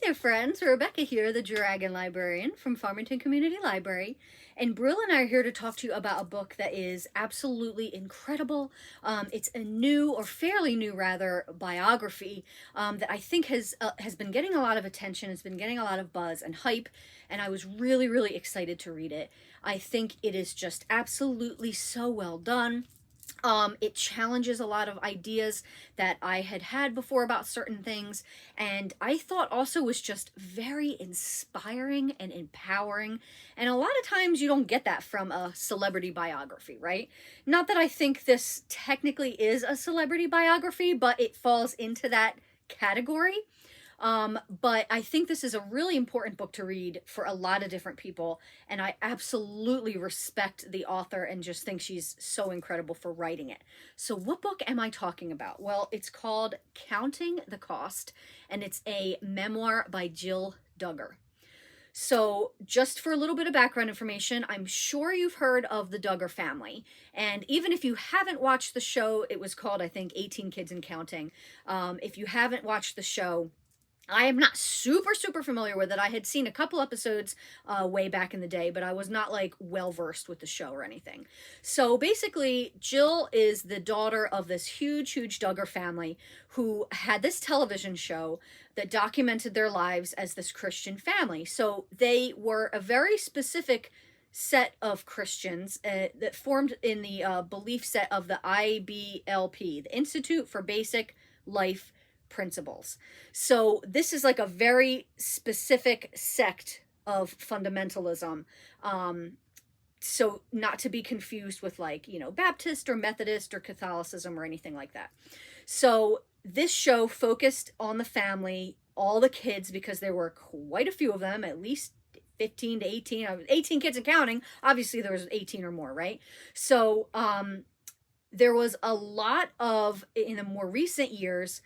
there, friends. Rebecca here, the Dragon Librarian from Farmington Community Library. And Brill and I are here to talk to you about a book that is absolutely incredible. It's a new, or fairly new rather, biography that I think has been getting a lot of attention. It's been getting a lot of buzz and hype, and I was really, really excited to read it. I think it is just absolutely so well done. It challenges a lot of ideas that I had had before about certain things, and I thought also was just very inspiring and empowering. And a lot of times you don't get that from a celebrity biography, right? Not that I think this technically is a celebrity biography, but it falls into that category. But I think this is a really important book to read for a lot of different people, and I absolutely respect the author and just think she's so incredible for writing it. So what book am I talking about? Well, it's called Counting the Cost, and it's a memoir by Jill Duggar. So, just for a little bit of background information, I'm sure you've heard of the Duggar family. And even if you haven't watched the show, it was called, I think, 18 Kids and Counting. If you haven't watched the show, I am not super familiar with it. I had seen a couple episodes way back in the day, but I was not like well versed with the show or anything. So basically, Jill is the daughter of this huge Duggar family who had this television show that documented their lives as this Christian family. So they were a very specific set of Christians that formed in the belief set of the IBLP, the Institute for Basic Life Principles. So this is like a very specific sect of fundamentalism. So not to be confused with like, Baptist or Methodist or Catholicism or anything like that. So this show focused on the family, all the kids, because there were quite a few of them, at least 15 to 18, 18 kids and counting. Obviously there was 18 or more, right? So there was a lot of, in the more recent years,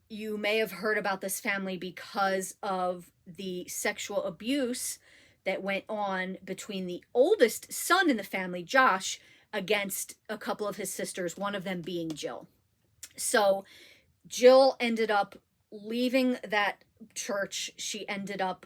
you may have heard about this family because of the sexual abuse that went on between the oldest son in the family, Josh, against a couple of his sisters, one of them being Jill. So Jill ended up leaving that church. She ended up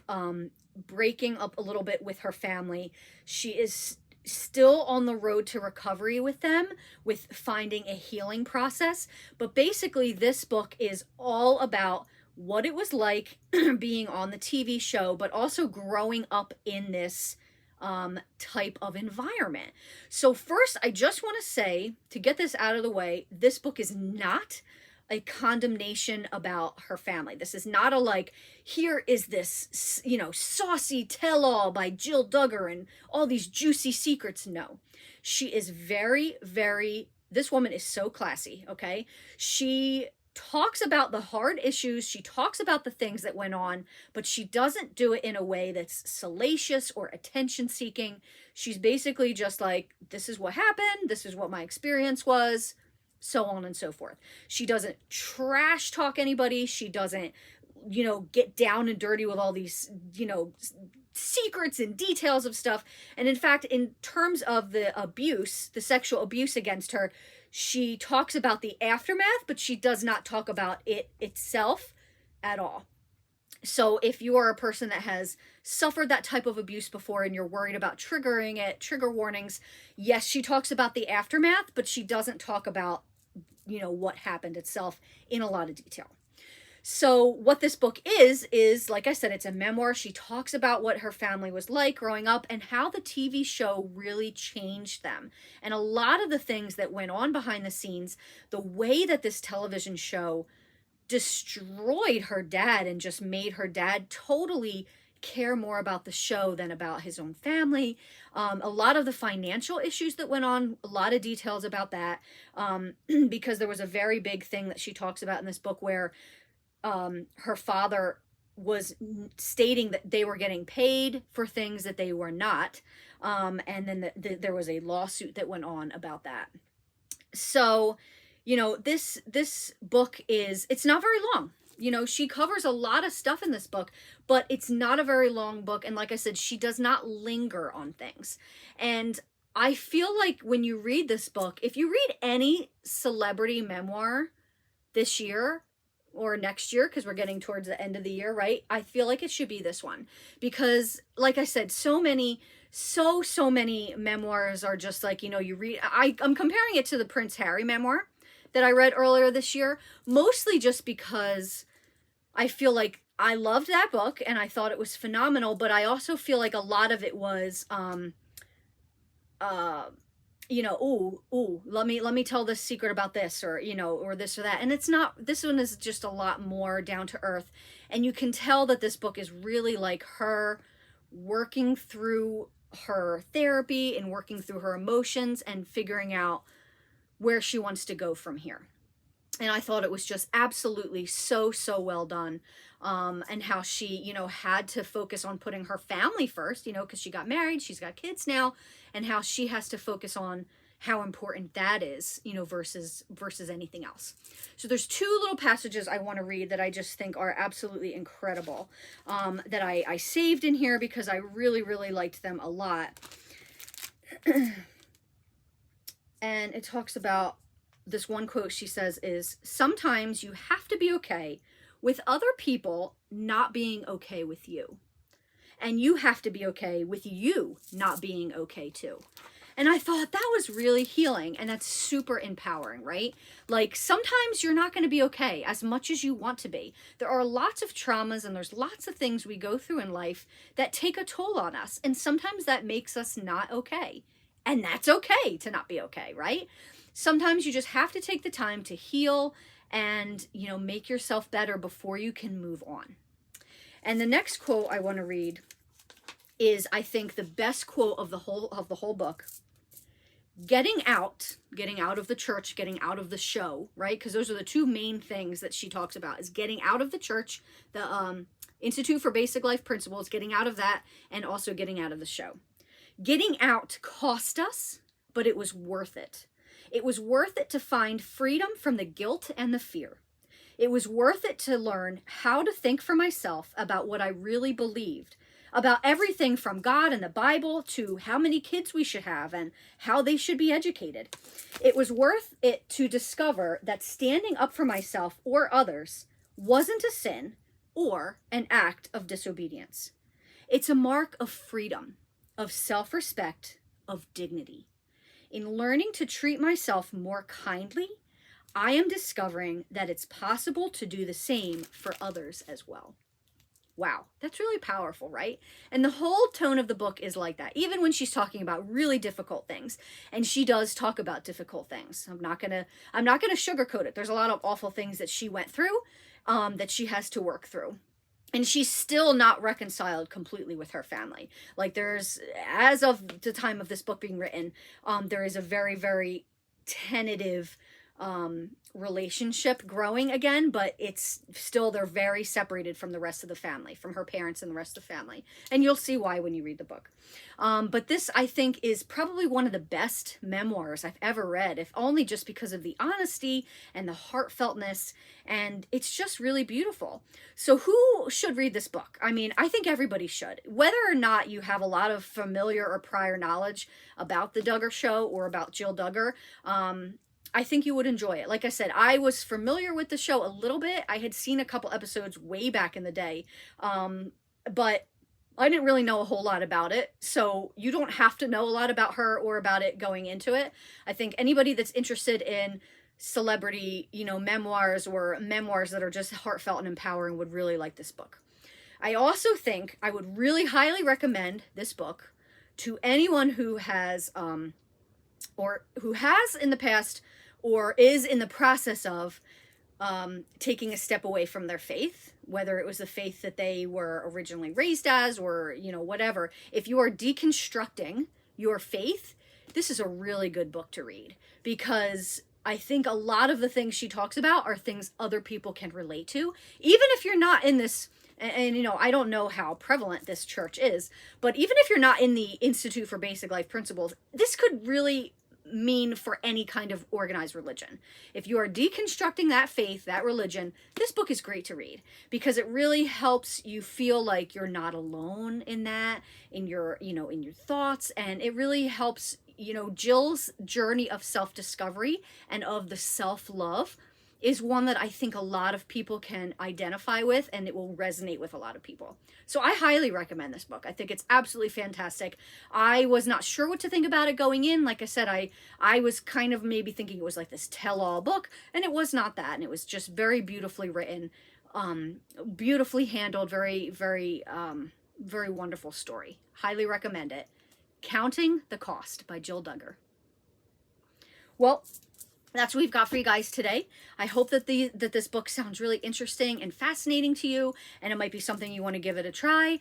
breaking up a little bit with her family. She is still on the road to recovery with them, with finding a healing process. But basically, this book is all about what it was like being on the TV show, but also growing up in this type of environment. So first, I just want to say, to get this out of the way, this book is not a condemnation about her family. This is not a like, here is this, saucy tell-all by Jill Duggar and all these juicy secrets. No, she is this woman is so classy, okay? She talks about the hard issues. She talks about the things that went on, but she doesn't do it in a way that's salacious or attention-seeking. She's basically just like, this is what happened. This is what my experience was, so on and so forth. She doesn't trash talk anybody. She doesn't, get down and dirty with all these, secrets and details of stuff. And in fact, in terms of the abuse, the sexual abuse against her, she talks about the aftermath, but she does not talk about it itself at all. So if you are a person that has suffered that type of abuse before and you're worried about triggering it, trigger warnings, yes, she talks about the aftermath, but she doesn't talk about, what happened itself in a lot of detail. So what this book is, like I said, it's a memoir. She talks about what her family was like growing up and how the TV show really changed them. And a lot of the things that went on behind the scenes, the way that this television show destroyed her dad and just made her dad totally care more about the show than about his own family. A lot of the financial issues that went on, a lot of details about that, because there was a very big thing that she talks about in this book where her father was stating that they were getting paid for things that they were not. And then there was a lawsuit that went on about that. So, this book it's not very long. She covers a lot of stuff in this book, but it's not a very long book. And like I said, she does not linger on things. And I feel like when you read this book, if you read any celebrity memoir this year, or next year, because we're getting towards the end of the year, right? I feel like it should be this one, because like I said, so many memoirs are just like, you know, you read, I'm comparing it to the Prince Harry memoir that I read earlier this year, mostly just because I feel like I loved that book and I thought it was phenomenal, but I also feel like a lot of it was you know, let me tell this secret about this, or, you know, or this or that. And it's not, this one is just a lot more down to earth. And you can tell that this book is really like her working through her therapy and working through her emotions and figuring out where she wants to go from here. And I thought it was just absolutely so well done. And how she, you know, had to focus on putting her family first, you know, because she got married, she's got kids now, and how she has to focus on how important that is, you know, versus anything else. So there's two little passages I want to read that I just think are absolutely incredible, that I saved in here because I really liked them a lot. And it talks about, this one quote she says is, sometimes you have to be okay with other people not being okay with you. And you have to be okay with you not being okay too. And I thought that was really healing, and that's super empowering, right? Like, sometimes you're not going to be okay as much as you want to be. There are lots of traumas and there's lots of things we go through in life that take a toll on us. And sometimes that makes us not okay. And that's okay to not be okay, right? Sometimes you just have to take the time to heal and, you know, make yourself better before you can move on. And the next quote I want to read is, I think, the best quote of the whole book. Getting out of the church, getting out of the show, right? Because those are the two main things that she talks about, is getting out of the church, the Institute for Basic Life Principles, getting out of that, and also getting out of the show. Getting out cost us, but it was worth it. It was worth it to find freedom from the guilt and the fear. It was worth it to learn how to think for myself about what I really believed, about everything from God and the Bible to how many kids we should have and how they should be educated. It was worth it to discover that standing up for myself or others wasn't a sin or an act of disobedience. It's a mark of freedom, of self-respect, of dignity. In learning to treat myself more kindly, I am discovering that it's possible to do the same for others as well. Wow, that's really powerful, right? And the whole tone of the book is like that, even when she's talking about really difficult things. And she does talk about difficult things. I'm not gonna sugarcoat it. There's a lot of awful things that she went through, that she has to work through. And she's still not reconciled completely with her family. Like, there's, as of the time of this book being written, there is a very tentative relationship growing again, but it's still, they're very separated from the rest of the family, from her parents and the rest of the family. And you'll see why when you read the book. But this, I think, is probably one of the best memoirs I've ever read, if only just because of the honesty and the heartfeltness, and it's just really beautiful. So who should read this book? I mean, I think everybody should. Whether or not you have a lot of familiar or prior knowledge about the Duggar show or about Jill Duggar, I think you would enjoy it. Like I said, I was familiar with the show a little bit. I had seen a couple episodes way back in the day, but I didn't really know a whole lot about it. So you don't have to know a lot about her or about it going into it. I think anybody that's interested in celebrity, you know, memoirs or memoirs that are just heartfelt and empowering would really like this book. I also think I would really highly recommend this book to anyone who has, or who has in the past, or is in the process of taking a step away from their faith, whether it was the faith that they were originally raised as, or, you know, whatever. If you are deconstructing your faith, this is a really good book to read, because I think a lot of the things she talks about are things other people can relate to, even if you're not in this. And, you know, I don't know how prevalent this church is, but even if you're not in the Institute for Basic Life Principles, this could really mean for any kind of organized religion. If you are deconstructing that faith, that religion, this book is great to read, because it really helps you feel like you're not alone in that, in your, you know, in your thoughts. And it really helps, you know, Jill's journey of self-discovery and of the self-love is one that I think a lot of people can identify with, and it will resonate with a lot of people. So I highly recommend this book. I think it's absolutely fantastic. I was not sure what to think about it going in. Like I said, I was kind of maybe thinking it was like this tell-all book, and it was not that. And it was just very beautifully written, beautifully handled, very, very, very wonderful story. Highly recommend it. Counting the Cost by Jill Duggar. Well, that's what we've got for you guys today. I hope that this book sounds really interesting and fascinating to you, and it might be something you want to give it a try.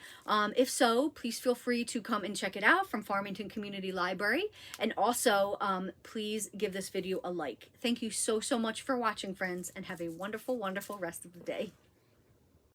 If so, please feel free to come and check it out from Farmington Community Library. And also, please give this video a like. Thank you so, so much for watching, friends, and have a wonderful, wonderful rest of the day.